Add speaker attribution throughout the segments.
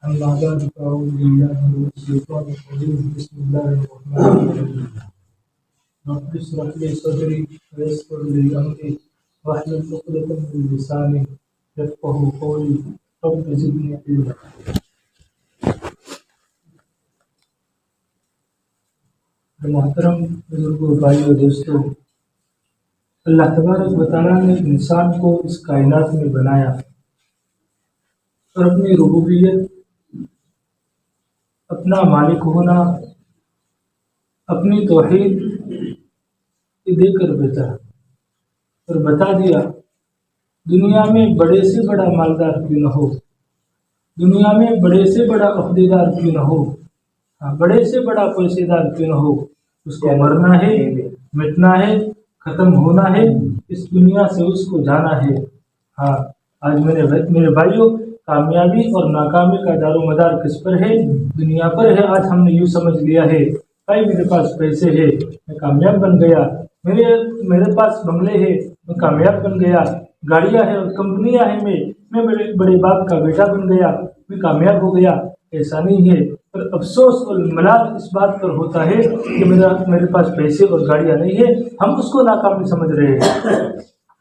Speaker 1: أما بعد فأعوذ بالله من الشيطان الرجيم بسم الله الرحمن الرحيم رب اشرح لي صدري ويسر لي أمري واحلل عقدة من لساني يفقهوا قولي رب زدني علما. محترم بزرگوں، بھائیوں، دوستوں، اللہ تبارک و تعالیٰ نے انسان کو اس کائنات میں بنایا اور اپنی ربوبیت، اپنا مالک ہونا، اپنی توحید دے کر بھیجا اور بتا دیا دنیا میں بڑے سے بڑا مالدار کیوں نہ ہو، دنیا میں بڑے سے بڑا عہدیدار کیوں نہ ہو، بڑے سے بڑا پیسے دار کیوں نہ ہو، اس کو مرنا ہے، مٹنا ہے، ختم ہونا ہے، اس دنیا سے اس کو جانا ہے. آج میرے بھائیوں، کامیابی اور ناکامی کا دار و مدار کس پر ہے؟ دنیا پر ہے. آج ہم نے یوں سمجھ لیا ہے بھائی میرے پاس پیسے ہے میں کامیاب بن گیا، میرے پاس بنگلے ہے میں کامیاب بن گیا، گاڑیاں ہیں اور کمپنیاں ہیں، میں بڑے باپ کا بیٹا بن گیا، میں کامیاب ہو گیا. ایسا نہیں ہے. اور افسوس اور ملال اس بات پر ہوتا ہے کہ میرے پاس پیسے اور گاڑیاں نہیں ہے، ہم اس کو ناکامی سمجھ رہے ہیں.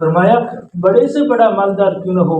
Speaker 1: فرمایا بڑے سے بڑا مالدار کیوں نہ ہو،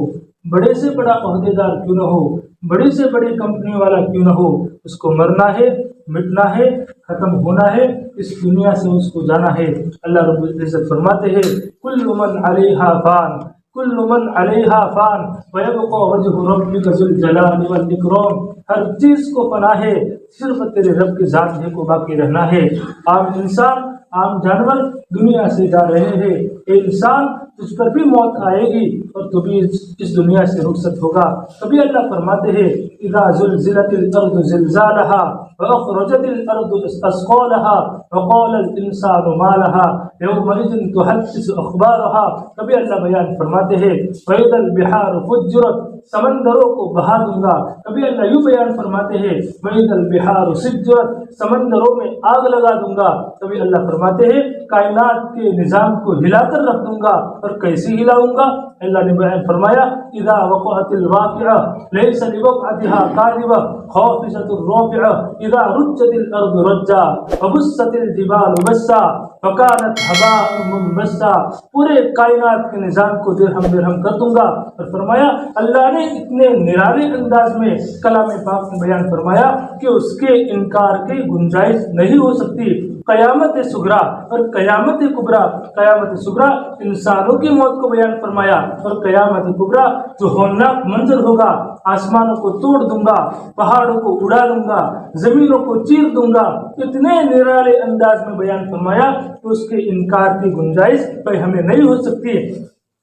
Speaker 1: بڑے سے بڑا عہدیدار کیوں نہ ہو، بڑی سے بڑی کمپنی والا کیوں نہ ہو، اس کو مرنا ہے، مٹنا ہے، ختم ہونا ہے، اس دنیا سے اس کو جانا ہے. اللہ رب العزت فرماتے ہیں کل من علیہا فان، کل من علیہا فان ویبقى وجہ ربک ذو الجلال والاکرام. ہر چیز کو فنا ہے، صرف تیرے رب کی ذات ہے کو باقی رہنا ہے. عام انسان، عام جانور دنیا سے جا رہے ہیں. اے انسان، تجھ پر بھی موت آئے گی اور تو بھی اس دنیا سے رخصت ہوگا. کبھی اللہ فرماتے ہیں اذا زلزلت الارض زلزالها واخرجت الارض اثقالها وقال الانسان ما لها يومئذ تحدث اخبارها. کبھی اللہ بیان فرماتے ہیں واذا البحار فجرت، سمندروں کو بہا دوں گا. کبھی اللہ یوں بیان فرماتے ہیں واذا البحار سجرت، سمندروں میں آگ لگا دوں گا. کبھی اللہ فرماتے ہیں کائنات کے نظام کو ہلا کر رکھ دوں گا. اور کیسے ہلاؤں گا؟ اللہ نے بیان فرمایا اذا وقعت الواقعہ ليس لوقعتها كاذبة خافضة رافعة اذا رجت الارض رجا وبست الجبال بسا فكانت هباء منبثا. پورے کائنات کے نظام کو درہم کر دوں گا. اور فرمایا اللہ نے اتنے نرالے انداز میں کلام پاک میں بیان فرمایا کہ اس کے انکار کی گنجائش نہیں ہو سکتی. قیامت صغریٰ اور قیامت کبریٰ. قیامت صغریٰ انسانوں کی موت کو بیان فرمایا اور قیامت کبریٰ جو ہولناک منظر ہوگا، آسمانوں کو توڑ دوں گا، پہاڑوں کو اڑا دوں گا، زمینوں کو چیر دوں گا. اتنے نرالے انداز میں بیان فرمایا کہ اس کے انکار کی گنجائش ہمیں نہیں ہو سکتی.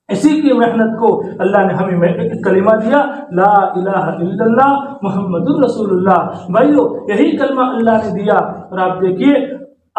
Speaker 1: اسی کی محنت کو اللہ نے ہمیں کلمہ دیا لا الہ الا اللہ محمد الرسول اللہ. بھائیو یہی کلمہ اللہ نے دیا. اور آپ دیکھیے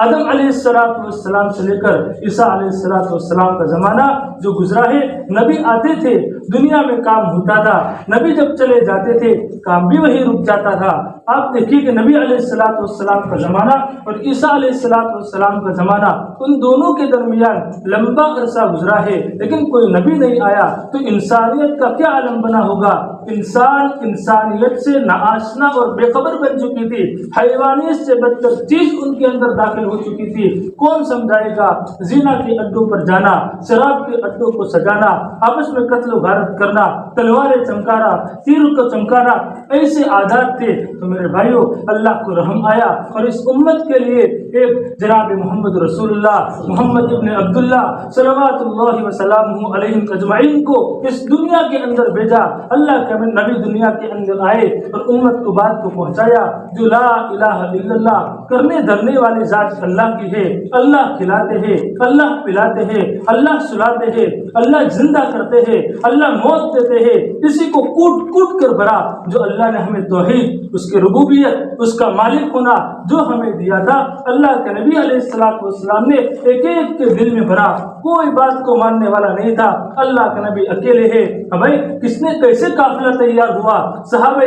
Speaker 1: آدم علیہ السلام سے لے کر عیسیٰ علیہ السلام کا زمانہ جو گزرا ہے، نبی آتے تھے دنیا میں کام ہوتا تھا، نبی جب چلے جاتے تھے کام بھی وہی رک جاتا تھا. آپ دیکھیے کہ نبی علیہ السلام کا زمانہ اور عیسیٰ علیہ السلام کا زمانہ، ان دونوں کے درمیان لمبا عرصہ گزرا ہے، لیکن کوئی نبی نہیں آیا. تو انسانیت کا کیا عالم بنا ہوگا؟ انسانیت سے ناآشنا اور بے خبر بن چکی تھی. حیوانیت سے بدتر چیز ان کے اندر داخل ہو چکی تھی. کون سمجھائے گا؟ زنا کے اڈوں پر جانا، شراب کے اڈوں کو سجانا، آپس میں قتل و غارت کرنا، تلواریں چمکانا، تیر کو چمکانا، ایسے عادات تھے. تو میرے بھائیوں اللہ کو رحم آیا اور اس امت کے لیے ایک جناب محمد رسول اللہ محمد ابن عبداللہ صلوات اللہ وسلامہ علیہ اجمعین کو اس دنیا کے اندر بھیجا. اللہ کے نبی دنیا کے اندر آئے اور امت کو بات کو پہنچایا جو لا الہ الا اللہ کرنے دھرنے والی ذات اللہ کی ہے. اللہ کھلاتے ہیں، اللہ پلاتے ہیں، اللہ سلاتے ہیں، اللہ زندہ کرتے ہیں، اللہ موت دیتے ہیں. اسی کو کوٹ کوٹ کر بھرا جو اللہ نے ہمیں توحید، اس کی ربوبیت، اس کا مالک ہونا جو ہمیں دیا تھا، اللہ کے نبی علیہ السلام نے ایک ایک کے دل میں بھرا. کوئی بات کو ماننے والا نہیں تھا. اللہ کے نبی اکیلے ہیں. بھائی کس نے کیسے قافلہ تیار ہوا؟ صحابہ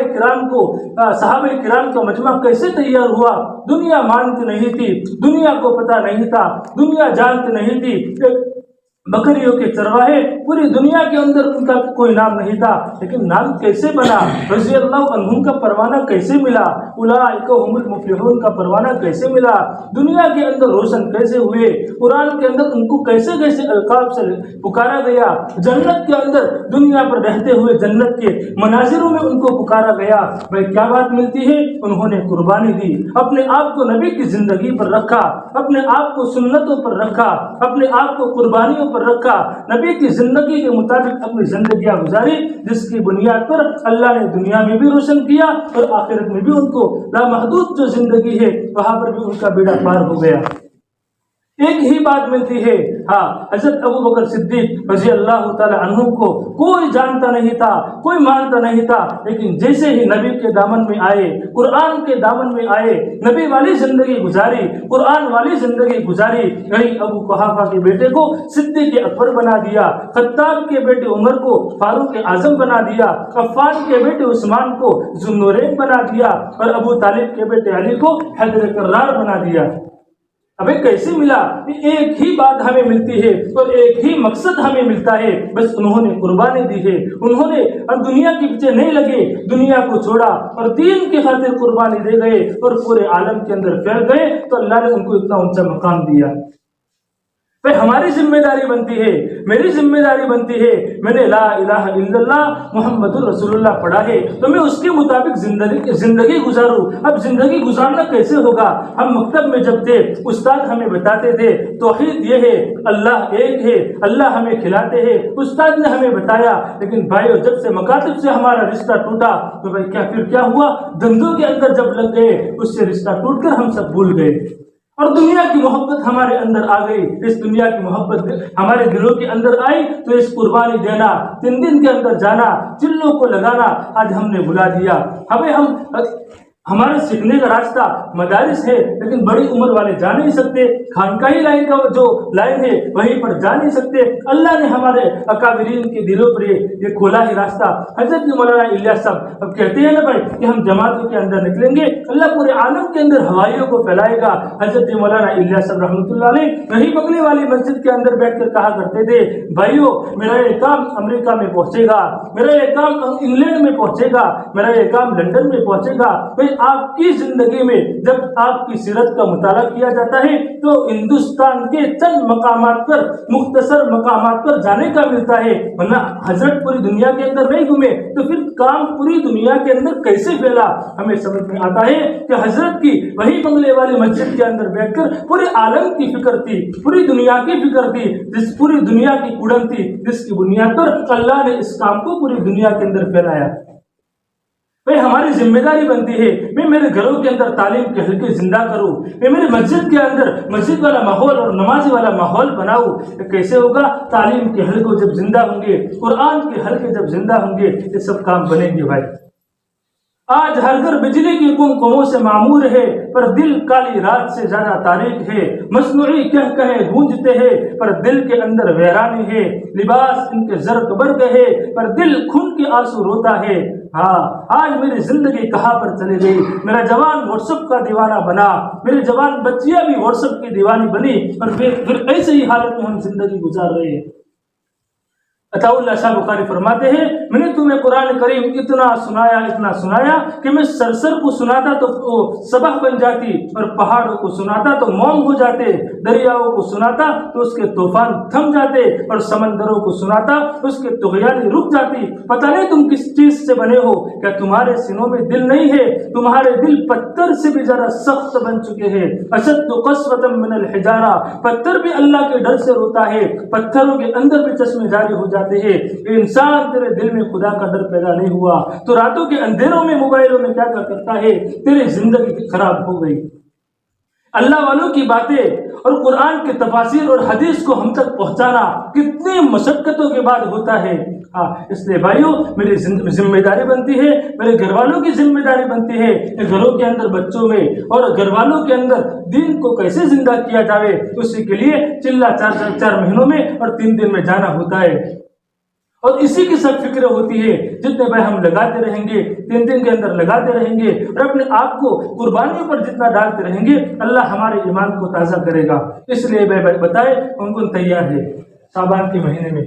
Speaker 1: کرام کا مجمع کیسے تیار ہوا؟ دنیا مانتی نہیں تھی، دنیا کو پتہ نہیں تھا، دنیا جانتی نہیں تھی. बकरियों के चरवाहे, पूरी दुनिया के अंदर उनका कोई नाम नहीं था, लेकिन नाम कैसे बना, रज़ी अल्लाह अन्हुम का परवाना कैसे मिला, उलाइका हुमुल मुफ्लिहून का परवाना कैसे मिला, दुनिया के अंदर रोशन कैसे हुए, कुरान के अंदर उनको कैसे कैसे अलकाब से पुकारा गया, जन्नत के अंदर दुनिया पर रहते हुए जन्नत के मनाजिरों में उनको पुकारा गया। भाई क्या बात मिलती है, उन्होंने कुर्बानी दी, अपने आप को नबी की जिंदगी पर रखा, अपने आप को सुन्नतों पर रखा, अपने आप को कुर्बानियों पर रखा, नबी की जिंदगी के मुताबिक अपनी जिंदगियां गुजारी, जिसकी बुनियाद पर अल्लाह ने दुनिया में भी रोशन किया और आखिरत में भी उनको लामहदूद जो जिंदगी है वहां पर भी उनका बेड़ा पार हो गया। एक ही बात मिलती है, हाँ, हजरत अबू बकर सिद्दीक रज़ी अल्लाह तआला अन्हु को कोई जानता नहीं था, कोई मानता नहीं था, लेकिन जैसे ही नबी के दामन में आए, कुरान के दामन में आए, नबी वाली जिंदगी गुजारी, कुरान वाली जिंदगी गुजारी, यही अबू कुहाफा के बेटे को सिद्दीक अकबर बना दिया, खत्ताब के बेटे उमर को फारूक आजम बना दिया, अफ़्फ़ान के बेटे उस्मान को ज़ुन्नूरैन बना दिया और अबू तालिब के बेटे अली को हैदर कर्रार बना दिया। अबे कैसे मिला? एक ही बात हमें मिलती है और एक ही मकसद हमें मिलता है, बस उन्होंने कुर्बानी दी है, उन्होंने अब दुनिया के पीछे नहीं लगे, दुनिया को छोड़ा और दीन की खातिर कुर्बानी दे गए और पूरे आलम के अंदर फैल गए, तो अल्लाह ने उनको इतना ऊंचा मकाम दिया। भाई हमारी जिम्मेदारी बनती है, मेरी जिम्मेदारी बनती है, मैंने ला इलाहा इल्लल्लाह मुहम्मदुर रसूलुल्लाह पढ़ा है तो मैं उसके मुताबिक जिंदगी गुजारूं। अब जिंदगी गुजारना कैसे होगा? हम मकतब में जब थे, उस्ताद हमें बताते थे तौहीद ये है, अल्लाह एक है, अल्लाह हमें खिलाते हैं, उस्ताद ने हमें बताया, लेकिन भाइयों जब से मकातिब से हमारा रिश्ता टूटा तो भाई क्या हुआ? धंधों के अंदर जब लग गए, उससे रिश्ता टूटकर हम सब भूल गए और दुनिया की मोहब्बत हमारे अंदर आ गई। इस दुनिया की मोहब्बत हमारे दिलों के अंदर आई तो इस कुर्बानी देना, 3 दिन के अंदर जाना, चिल्लों को लगाना आज हमने भुला दिया। हमें हमारे सीखने का रास्ता मदारिस है, लेकिन बड़ी उम्र वाले जा नहीं सकते, खानकाही लाइन का जो लाइन है वहीं पर जा नहीं सकते। अल्लाह ने हमारे अकाबिरीन के दिलों पर ये खोला ही रास्ता। हजरत मौलाना इलियास साहब अब कहते हैं ना भाई कि हम जमातों के अंदर निकलेंगे, अल्लाह पूरे आलम के अंदर हवाइयों को फैलाएगा। हजरत मौलाना इलियास साहब रहमतुल्लाह अलैह वही बगले वाली मस्जिद के अंदर बैठकर कहा करते थे, भाइयों मेरा ये काम अमेरिका में पहुंचेगा, मेरा ये काम इंग्लैंड में पहुंचेगा, मेरा ये काम लंदन में पहुंचेगा। भाई आपकी जिंदगी में जब आपकी सीरत का मुताला किया जाता है तो हिंदुस्तान के चंद मकामात पर, मुख्तसर मकामात पर जाने का मिलता है, वरना हजरत पूरी दुनिया के अंदर नहीं घूमे तो फिर काम पूरी दुनिया के अंदर कैसे फैला? हमें समझ में आता है कि हजरत की वही बंगले वाली मस्जिद के अंदर बैठकर पूरे आलम की फिक्र थी, पूरी दुनिया की फिक्र थी, जिस पूरी दुनिया की कुड़न थी, जिसकी बुनियाद पर अल्लाह ने इस काम को पूरी दुनिया के अंदर फैलाया। भाई हमारी जिम्मेदारी बनती है, मैं मेरे घरों के अंदर तालीम के हल्के जिंदा करूं, मैं मेरे मस्जिद के अंदर मस्जिद वाला माहौल और नमाज वाला माहौल बनाऊं। कैसे होगा? तालीम के हल्के जब जिंदा होंगे, कुरान के हल्के जब जिंदा होंगे, ये सब काम बनेंगे। भाई आज हर घर बिजली की कुमकुमों से मामूर है, पर दिल काली रात से ज्यादा तारीक है, मसनूई कह कहे गूंजते हैं पर दिल के अंदर वैरानी है, लिबास इनके ज़र्क बर्ग है पर दिल खून के आंसू रोता है। हाँ, आज मेरी जिंदगी कहाँ पर चली गई? मेरा जवान व्हाट्सएप का दीवाना बना, मेरी जवान बच्चियां भी व्हाट्सएप की दीवानी बनी और फिर ऐसे ही हालत में हम जिंदगी गुजार रहे हैं। अताउल्लाह शाह बुखारी फरमाते हैं, मैंने तुम्हें कुरान करीम इतना सुनाया कि मैं सरसर को सुनाता तो वो सबह बन जाती और पहाड़ों को सुनाता तो मौन हो जाते, दरियाओं को सुनाता तो उसके तूफान थम जाते और समंदरों को सुनाता तो उसके तुगयानी रुक जाती। पता नहीं तुम किस चीज से बने हो, क्या तुम्हारे सीनों में दिल नहीं है? तुम्हारे दिल पत्थर से भी ज्यादा सख्त बन चुके हैं। अशद्दु क़स्वतन मिनल हिजारा, पत्थर भी अल्लाह के डर से रोता है, पत्थरों के अंदर भी चश्मे जारी हो जाते हैं। इंसान तेरे दिल में खुदा का डर पैदा नहीं हुआ तो रातों के अंधेरों में मोबाइलों में क्या करता है? तेरी जिंदगी खराब हो गई। अल्लाह वालों की बातें और कुरान के तफासिर और हदीस को हम तक पहुंचाना कितनी मशक्कतों के बाद होता है। हाँ, इसलिए भाइयों मेरी जिम्मेदारी बनती है, मेरे घर वालों की जिम्मेदारी बनती है, घरों के अंदर बच्चों में और घर वालों के अंदर दीन को कैसे जिंदा किया जाए, उसी के लिए चिल्ला 4 महीनों में और 3 दिन में जाना होता है और इसी की सब फिक्र होती है। जितने भाई हम लगाते रहेंगे, 3 दिन के अंदर लगाते रहेंगे और अपने आप को कुर्बानियों पर जितना डालते रहेंगे, अल्लाह हमारे ईमान को ताज़ा करेगा। इसलिए भाई बताए कौन कौन तैयार है? शाबान के महीने में